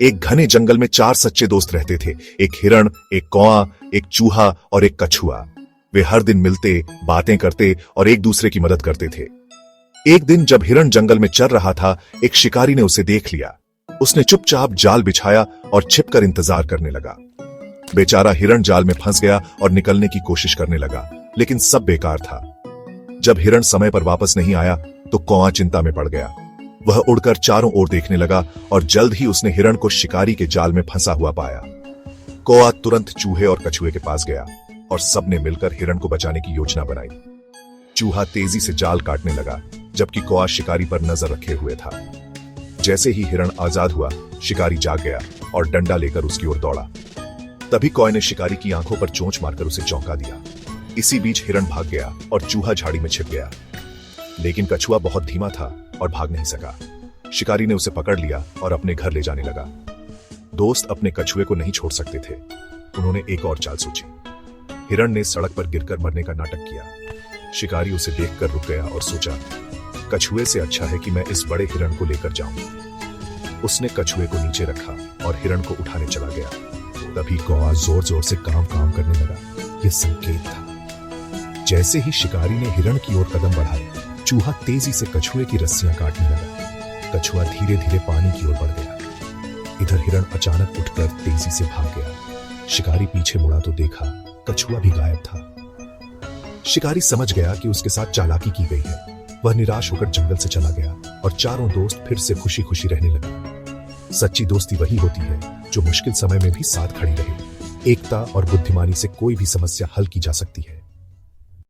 एक घने जंगल में 4 सच्चे दोस्त रहते थे। एक हिरण, एक कौआ, एक चूहा और एक कछुआ। वे हर दिन मिलते, बातें करते और एक दूसरे की मदद करते थे। एक दिन जब हिरण जंगल में चर रहा था, एक शिकारी ने उसे देख लिया। उसने चुपचाप जाल बिछाया और छिपकर इंतजार करने लगा। बेचारा हिरण जाल में फंस गया और निकलने की कोशिश करने लगा, लेकिन सब बेकार था। जब हिरण समय पर वापस नहीं आया तो कौआ चिंता में पड़ गया। वह उड़कर चारों ओर देखने लगा और जल्द ही उसने हिरण को शिकारी के जाल में फंसा हुआ पाया। कौआ तुरंत चूहे और कछुए के पास गया और सबने मिलकर हिरण को बचाने की योजना बनाई। चूहा तेजी से जाल काटने लगा, जबकि कौआ शिकारी पर नजर रखे हुए था। जैसे ही हिरण आजाद हुआ, शिकारी जाग गया और डंडा लेकर उसकी ओर दौड़ा। तभी कौए ने शिकारी की आंखों पर चोंच मारकर उसे चौंका दिया। इसी बीच हिरण भाग गया और चूहा झाड़ी में छिप गया, लेकिन कछुआ बहुत धीमा था और भाग नहीं सका। शिकारी ने उसे पकड़ लिया और अपने घर ले जाने लगा। दोस्त अपने कछुए को नहीं छोड़ सकते थे। उन्होंने एक और चाल सोची। हिरण ने सड़क पर गिरकर मरने का नाटक किया। शिकारी उसे देखकर रुक गया और सोचा, कछुए से अच्छा है कि मैं इस बड़े हिरण को लेकर जाऊं। उसने कछुए को नीचे रखा और हिरण को उठाने चला गया। तभी कौआ जोर जोर से काम करने लगा। यह संकेत था। जैसे ही शिकारी ने हिरण की ओर कदम बढ़ाए, चूहा तेजी से कछुए की रस्सियां काटने लगा। कछुआ धीरे धीरे पानी की ओर बढ़ गया। इधर हिरण अचानक उठकर तेजी से भाग गया। शिकारी पीछे मुड़ा तो देखा, कछुआ भी गायब था। शिकारी समझ गया कि उसके साथ चालाकी की गई है। वह निराश होकर जंगल से चला गया और चारों दोस्त फिर से खुशी खुशी रहने लगे। सच्ची दोस्ती वही होती है जो मुश्किल समय में भी साथ खड़ी रहे। एकता और बुद्धिमानी से कोई भी समस्या हल की जा सकती है।